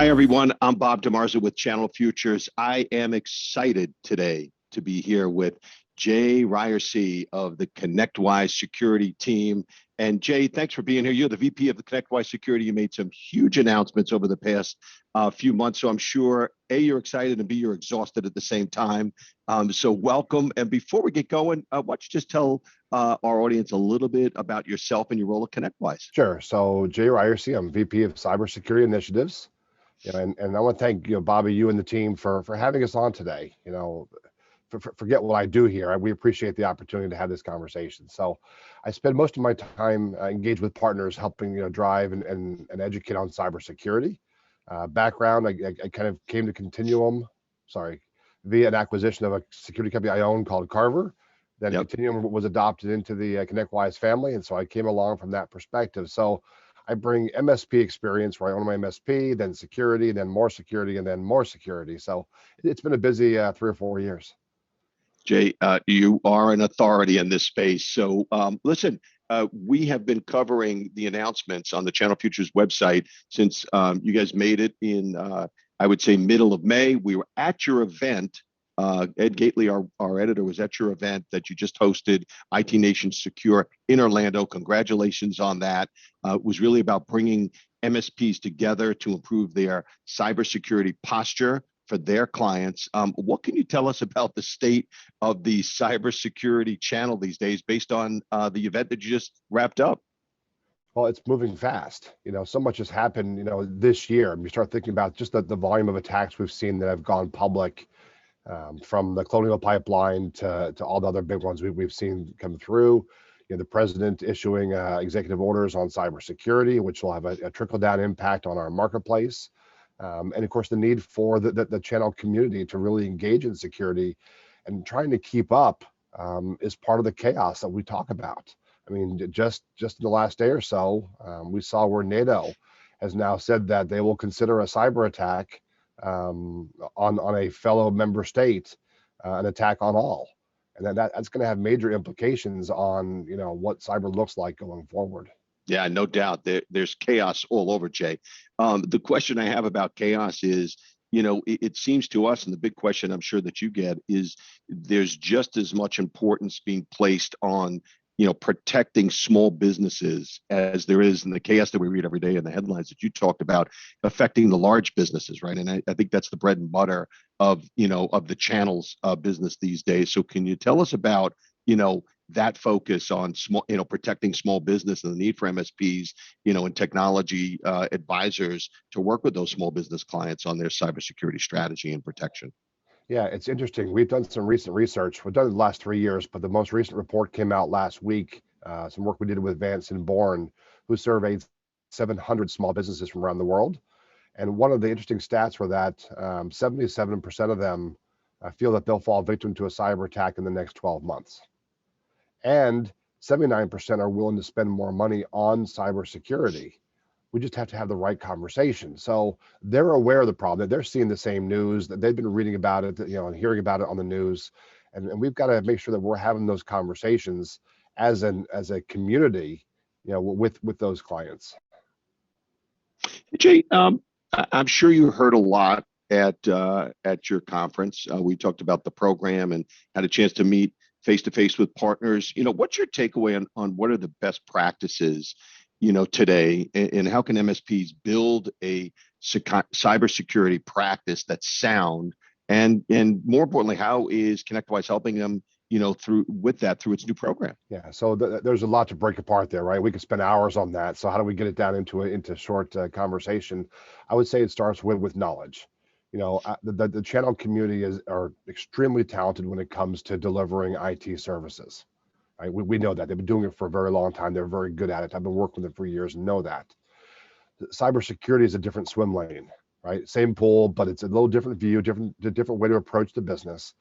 Hi, everyone. I'm Bob DeMarza with Channel Futures. I am excited today to be here with Jay Ryerson of the ConnectWise security team. And Jay, thanks for being here. You're the VP of the ConnectWise security. You made some huge announcements over the past few months. So I'm sure, A, you're excited, and B, you're exhausted at the same time. So welcome. And before we get going, why don't you just tell our audience a little bit about yourself and your role at ConnectWise? Sure. So Jay Ryerson, I'm VP of Cybersecurity Initiatives. And I want to thank Bobby, you and the team for having us on today. Forget what I do here. We appreciate the opportunity to have this conversation. So I spend most of my time engaged with partners, helping drive and educate on cybersecurity. Background, I kind of came to Continuum, via an acquisition of a security company I own called Carver. Then Continuum was adopted into the ConnectWise family, and so I came along from that perspective. So I bring MSP experience where I own my MSP, then security, then more security, and then more security. So it's been a busy 3 or 4 years. Jay, you are an authority in this space. So listen, we have been covering the announcements on the Channel Futures website since you guys made it in, I would say, middle of May. We were at your event. Ed Gately, our editor, was at your event that you just hosted, IT Nation Secure in Orlando. Congratulations on that. It was really about bringing MSPs together to improve their cybersecurity posture for their clients. What can you tell us about the state of the cybersecurity channel these days based on the event that you just wrapped up? Well, it's moving fast. So much has happened, this year. You start thinking about just the volume of attacks we've seen that have gone public. From the Colonial Pipeline to all the other big ones we've seen come through. The president issuing executive orders on cybersecurity, which will have a trickle-down impact on our marketplace. And of course, the need for the channel community to really engage in security and trying to keep up is part of the chaos that we talk about. I mean, just in the last day or so, we saw where NATO has now said that they will consider a cyber attack on a fellow member state, an attack on all, and that's going to have major implications on what cyber looks like going forward. Yeah, no doubt. There's chaos all over, Jay. The question I have about chaos is, it seems to us, and the big question I'm sure that you get is, there's just as much importance being placed on protecting small businesses as there is in the chaos that we read every day in the headlines that you talked about affecting the large businesses, right? And I think that's the bread and butter of the channels business these days. So can you tell us about that focus on small, protecting small business and the need for MSPs, and technology advisors to work with those small business clients on their cybersecurity strategy and protection? Yeah, it's interesting. We've done some recent research. We've done it the last 3 years, but the most recent report came out last week. Some work we did with Vance and Bourne, who surveyed 700 small businesses from around the world. And one of the interesting stats were that 77% of them feel that they'll fall victim to a cyber attack in the next 12 months. And 79% are willing to spend more money on cybersecurity. We just have to have the right conversation. So they're aware of the problem. They're seeing the same news, that they've been reading about it, and hearing about it on the news. And we've got to make sure that we're having those conversations as a community, with those clients. Jay, I'm sure you heard a lot at your conference. We talked about the program and had a chance to meet face to face with partners. What's your takeaway on what are the best practices today, and how can MSPs build a cybersecurity practice that's sound, and more importantly, how is ConnectWise helping them, through its new program? Yeah, so there's a lot to break apart there, right? We could spend hours on that. So how do we get it down into short conversation? I would say it starts with knowledge. The channel community are extremely talented when it comes to delivering IT services. Right? We know that they've been doing it for a very long time. They're very good at it. I've been working with them for years and know that. Cybersecurity is a different swim lane, right? Same pool, but it's a little different view, different way to approach the business.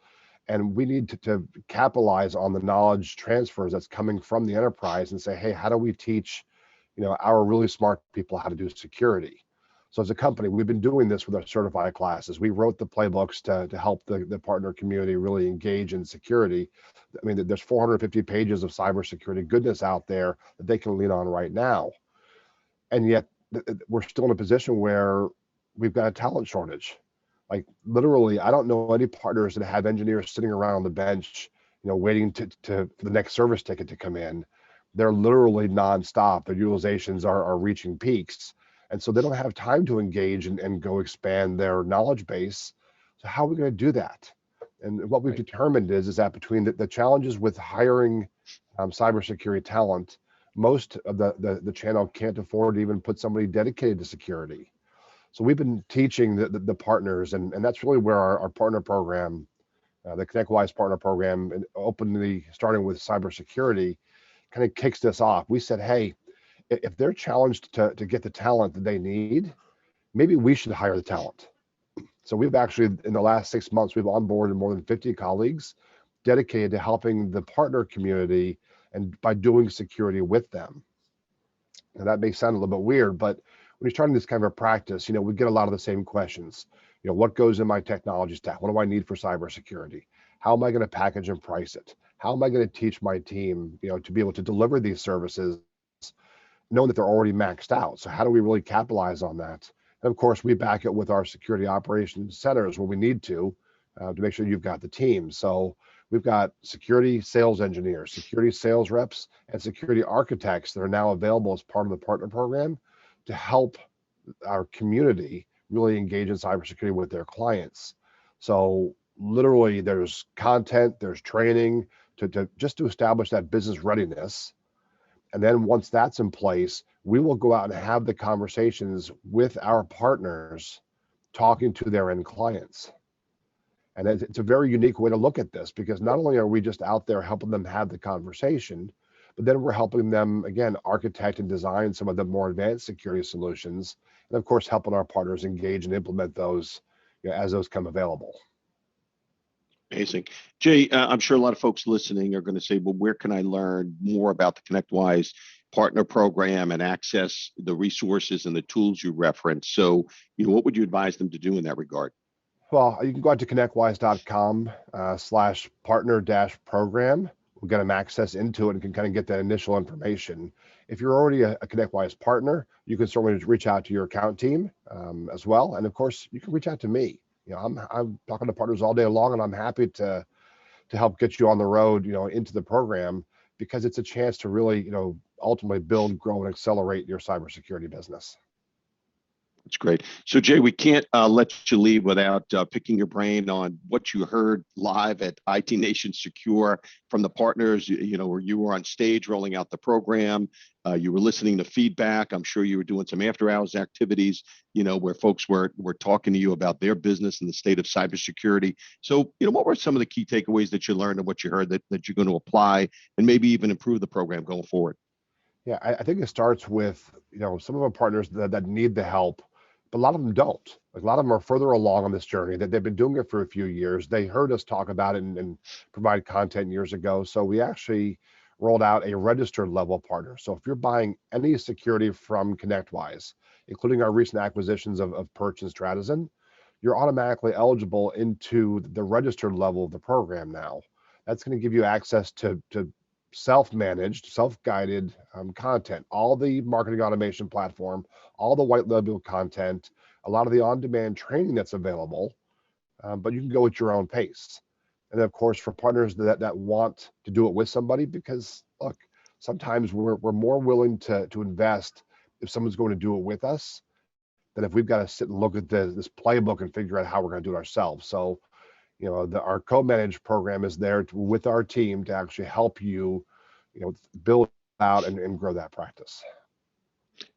And we need to capitalize on the knowledge transfers that's coming from the enterprise and say, hey, how do we teach, our really smart people how to do security? So as a company, we've been doing this with our certified classes. We wrote the playbooks to help the partner community really engage in security. I mean, there's 450 pages of cybersecurity goodness out there that they can lean on right now. And yet we're still in a position where we've got a talent shortage. Like literally, I don't know any partners that have engineers sitting around on the bench, waiting for the next service ticket to come in. They're literally nonstop. Their utilizations are reaching peaks. And so they don't have time to engage and go expand their knowledge base. So how are we going to do that? And what we've determined is that between the challenges with hiring cybersecurity talent, most of the channel can't afford to even put somebody dedicated to security. So we've been teaching the partners, and that's really where our partner program, the ConnectWise partner program, and openly starting with cybersecurity, kind of kicks this off. We said, hey, if they're challenged to get the talent that they need, maybe we should hire the talent. So we've actually, in the last 6 months, we've onboarded more than 50 colleagues dedicated to helping the partner community and by doing security with them. And that may sound a little bit weird, but when you're starting this kind of a practice, we get a lot of the same questions. What goes in my technology stack? What do I need for cybersecurity? How am I going to package and price it? How am I going to teach my team, to be able to deliver these services, knowing that they're already maxed out? So how do we really capitalize on that? And of course, we back it with our security operations centers where we need to make sure you've got the team. So we've got security sales engineers, security sales reps, and security architects that are now available as part of the partner program to help our community really engage in cybersecurity with their clients. So literally there's content, there's training to just to establish that business readiness. And then once that's in place, we will go out and have the conversations with our partners talking to their end clients. And it's a very unique way to look at this, because not only are we just out there helping them have the conversation, but then we're helping them, again, architect and design some of the more advanced security solutions. And of course, helping our partners engage and implement those as those come available. Amazing. Jay, I'm sure a lot of folks listening are going to say, well, where can I learn more about the ConnectWise partner program and access the resources and the tools you reference? So, what would you advise them to do in that regard? Well, you can go out to connectwise.com/partner-program. We'll get them access into it and can kind of get that initial information. If you're already a ConnectWise partner, you can certainly reach out to your account team as well. And of course, you can reach out to me. I'm talking to partners all day long, and I'm happy to help get you on the road, into the program, because it's a chance to really, ultimately build, grow, and accelerate your cybersecurity business. That's great. So, Jay, we can't let you leave without picking your brain on what you heard live at IT Nation Secure from the partners, where you were on stage rolling out the program. You were listening to feedback. I'm sure you were doing some after hours activities, where folks were talking to you about their business and the state of cybersecurity. So, what were some of the key takeaways that you learned and what you heard that you're going to apply and maybe even improve the program going forward? Yeah, I think it starts with, some of our partners that need the help, but a lot of them don't. Like a lot of them are further along on this journey, that they've been doing it for a few years. They heard us talk about it and provide content years ago. So we actually rolled out a registered level partner. So if you're buying any security from ConnectWise, including our recent acquisitions of Perch and Stratizen, you're automatically eligible into the registered level of the program now. That's going to give you access to self-managed, self-guided content, all the marketing automation platform, all the white label content, a lot of the on-demand training that's available, but you can go at your own pace. And then of course, for partners that want to do it with somebody, because look, sometimes we're more willing to invest if someone's going to do it with us than if we've got to sit and look at this playbook and figure out how we're going to do it ourselves. So our co-managed program is there with our team to actually help you, build out and grow that practice.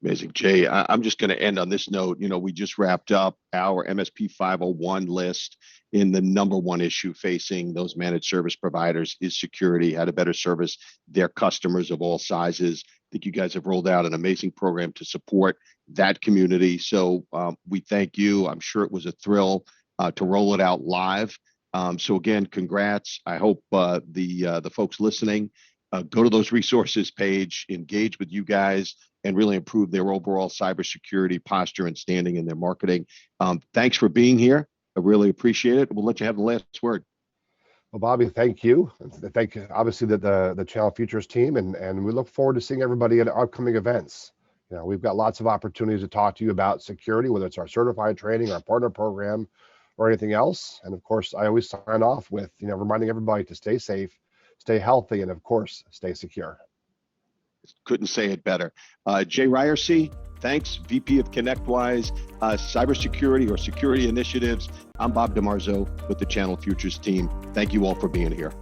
Amazing. Jay, I'm just going to end on this note. We just wrapped up our MSP 501 list, in the number one issue facing those managed service providers is security, how to better service their customers of all sizes. I think you guys have rolled out an amazing program to support that community. So we thank you. I'm sure it was a thrill to roll it out live. So again, congrats. I hope the folks listening go to those resources page, engage with you guys, and really improve their overall cybersecurity posture and standing in their marketing. Thanks for being here. I really appreciate it. We'll let you have the last word. Well, Bobby, thank you. Thank you, obviously, the Channel Futures team, and we look forward to seeing everybody at upcoming events. We've got lots of opportunities to talk to you about security, whether it's our certified training, our partner program, or anything else. And of course, I always sign off with, reminding everybody to stay safe, stay healthy, and of course, stay secure. Couldn't say it better. Jay Ryerson, thanks, VP of ConnectWise, Cybersecurity or Security Initiatives. I'm Bob DeMarzo with the Channel Futures team. Thank you all for being here.